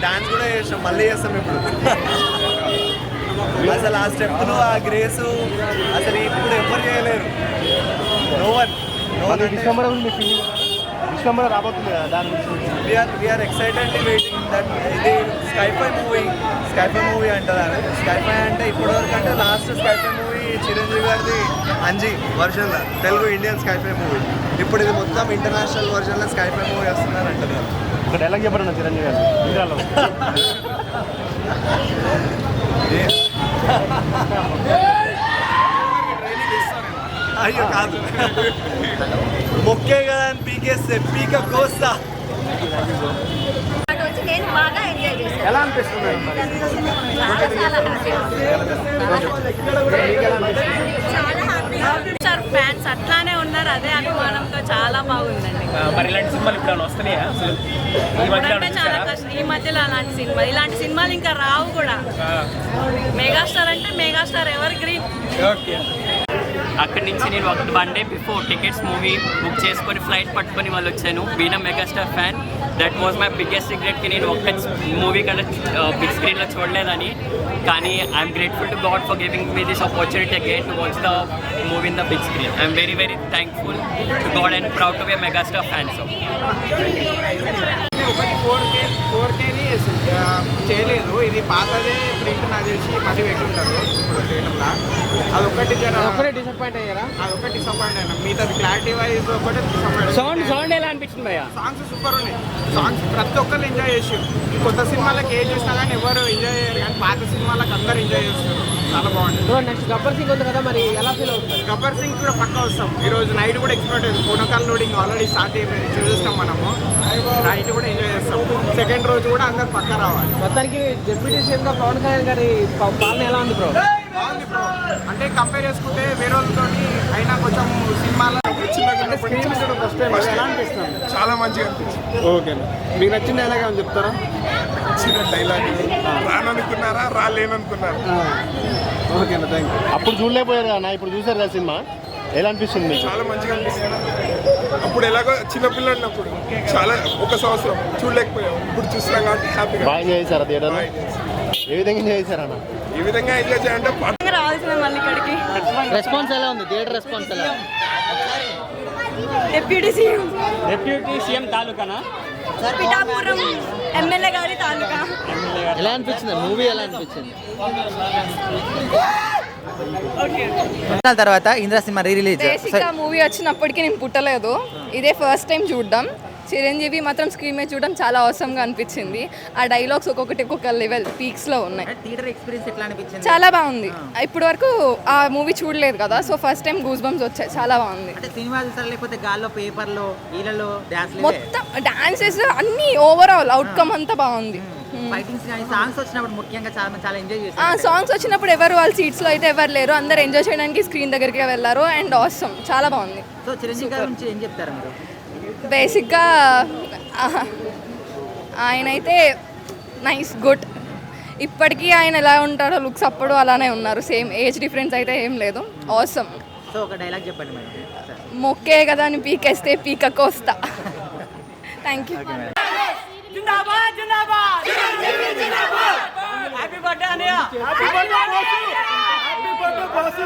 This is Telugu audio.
డాన్స్ కూడా చేసాం, మళ్ళీ చేస్తాం ఇప్పుడు. అసలు ఆ స్టెప్ను ఆ గ్రేసు అసలు ఇప్పుడు ఎవరు చేయలేరు. నో వన్ డిసెంబర్ రాబోతుంది కదా, దాని వీఆర్ ఎక్సైటెడ్లీ వెయిటింగ్ దట్. ఇది స్కైఫై మూవీ అంటారు. స్కైఫై అంటే ఇప్పటివరకు అంటే లాస్ట్ స్కైఫై మూవీ చిరంజీవి గారిది అంజీ వర్షన్లో, తెలుగు ఇండియన్ స్కైఫై మూవీ. ఇప్పుడు ఇది మొత్తం ఇంటర్నేషనల్ వర్షన్లో స్కైఫై మూవీ వస్తుందని అంటారు. ఒక డైలాగ్ చెప్పండి చిరంజీవి గారు ఇండియాలో. అయ్యో కాదు, మొక్కే కదా అని పీకేస్తే పీక కోస్తా. నేను బాగా ఎంజాయ్ చేశాను. ఎలా అనిపిస్తుంది? చాలా ఫ్యాన్స్ అట్లానే ఉన్నారు, అదే అభిమానంతో చాలా బాగుందండి. మరి ఇలాంటి సినిమాలు ఇప్పుడు వస్తున్నాయా అసలు? ఇప్పుడంటే చాలా కష్టం ఈ మధ్యలో ఇలాంటి సినిమాలు ఇంకా రావు కూడా. మెగాస్టార్ అంటే మెగాస్టార్ ఎవర్ గ్రీన్. ఓకే. అక్కడి నుంచి నేను one day before tickets movie book చేసుకొని ఫ్లైట్ పట్టుకొని వాళ్ళు వచ్చాను. Been megastar fan, that was my biggest రిగ్రెట్కి నేను ఒక్క మూవీ కన్నా బిగ్ స్క్రీన్లో చూడలేదని. కానీ I'm grateful to God for giving me this opportunity again to watch the movie in the big screen. I'm very very thankful to God and proud to be megastar fan. So ఒకటి 4Kని చేయలేదు, ఇది పాతదే ప్రింట్ నాకు తెలిసి 10 పెట్టుంటారు ఇప్పుడు చేయడంలా. అదొకటి డిసప్పాయింట్ అయ్యారా? అదొకటి డిసప్పాయింట్ అయినా. మిగతా క్లారిటీ వైజ్ ఒకటి సౌండ్ ఎలా అనిపించింది భయ్యా? సాంగ్స్ సూపర్ ఉన్నాయి. సాంగ్స్ ప్రతి ఒక్కరు ఎంజాయ్ చేసారు. కొత్త సినిమాలకు ఏం చూసినా కానీ ఎవరు ఎంజాయ్ చేయరు, కానీ పాత సినిమాలకు అందరూ ఎంజాయ్ చేస్తారు. చాలా బాగుంటుంది. నెక్స్ట్ గబ్బర్ సింగ్ ఉంది కదా, మరి ఎలా ఫీల్ అవుతుంది? గబ్బర్ సింగ్ కూడా పక్కా వస్తాం. ఈరోజు నైట్ కూడా ఎక్స్పెక్ట్ అయింది. పూనకాల లోడింగ్ ఆల్రెడీ స్టార్ట్ అయిపోయింది, చూస్తాం మనము. నైట్ కూడా ఎంజాయ్ చేస్తాం. సెకండ్ రోజు కూడా అందరు పక్కా రావాలి. మొత్తానికి డిప్యూటీ సీఎంగా పవన్ కళ్యాణ్ గారి పాలన ఎలా ఉంది బ్రో? బాగుంది బ్రో. అంటే కంపేర్ చేసుకుంటే వేరే వాళ్ళతో అయినా కొంచెం సినిమాలో ఫస్ట్ టైం ఎలా అనిపిస్తుంది? చాలా మంచిగా అనిపించింది. ఓకే, మీకు నచ్చిన డైలాగ్ ఏమని చెప్తారా? చిన్న డైలాగ్, రాననుకున్నారా రాలేననుకున్నారా. ఓకేనా, థ్యాంక్ యూ. అప్పుడు చూడలేకపోయారు అన్న, ఇప్పుడు చూసారు కదా సినిమా, ఎలా అనిపిస్తుంది మీకు? చాలా మంచిగా అనిపిస్తుంది. అప్పుడు ఎలాగో చిన్నపిల్లడినప్పుడు చాలా ఒక సంవత్సరం చూడలేకపోయాం, ఇప్పుడు చూస్తున్నాం కాబట్టి హ్యాపీగా. బాగా ఎంజాయ్ చేశారా థియేటర్? ఏ విధంగా ఎంజాయ్ చేశారన్న? ఈ విధంగా ఎంజాయ్ చేయాలంటే రావాల్సిన మళ్ళీ ఇక్కడికి. రెస్పాన్స్ ఎలా ఉంది? థియేటర్ రెస్పాన్స్ ఎలా? డిప్యూటీ సీఎం తాలూకానా? పిఠాపురం ఎమ్మెల్యే గారి తాలూకా. ఎలా అనిపించింది మూవీ? ఎలా అనిపించింది? తర్వాత ఇంద్ర సినిమా రిలీజ్. బేసిక్గా మూవీ వచ్చినప్పటికీ నేను పుట్టలేదు, ఇదే ఫస్ట్ టైం చూడడం. చిరంజీవి మాత్రం స్క్రీన్ మీద చూడడం చాలా అవసరంగా అనిపించింది. ఆ డైలాగ్స్ ఒక్కొక్క లెవెల్ పీక్స్లో ఉన్నాయి. థియేటర్ ఎక్స్పీరియన్స్ ఎట్లా అనిపించింది? చాలా బాగుంది. ఇప్పటి వరకు ఆ మూవీ చూడలేదు కదా, so first time goose bumps వచ్చాయి. చాలా బాగుంది. అంటే సినిమా చూసారా లేకపోతే గాల్లో పేపర్లో ఈలలో డాన్స్? మొత్తం డాన్సెస్ అన్ని ఓవరాల్ అవుట్కమ్ అంతా బాగుంది. ఫైటింగ్స్ కానీ సాంగ్స్ వచ్చినప్పుడు ముఖ్యంగా చాలా ఎంజాయ్ చేశారు. సాంగ్స్ వచ్చినప్పుడు ఎవరు వాళ్ళ సీట్స్లో అయితే ఎవరు లేరు, అందరు ఎంజాయ్ చేయడానికి స్క్రీన్ దగ్గరికి వెళ్ళారు. అండ్ ఆసమ్, చాలా బాగుంది. సో చిరంజీవి గారి గురించి ఏం చెప్తారు మీరు? బేసిక్గా ఆయన అయితే నైస్, గుడ్. ఇప్పటికీ ఆయన ఎలా ఉంటాడో లుక్స్ అప్పుడు అలానే ఉన్నారు, సేమ్. ఏజ్ డిఫరెన్స్ అయితే ఏం లేదు. ఆసమ్. సో ఒక డైలాగ్ చెప్పండి మేడం. మొక్కే కదా అని పీకేస్తే పీకకు వస్తా. Thank you. జిందాబాద్ జిందాబాద్ జిందాబాద్. హ్యాపీ బర్త్డే అన్నయ్య. Happy birthday boss. Happy birthday boss.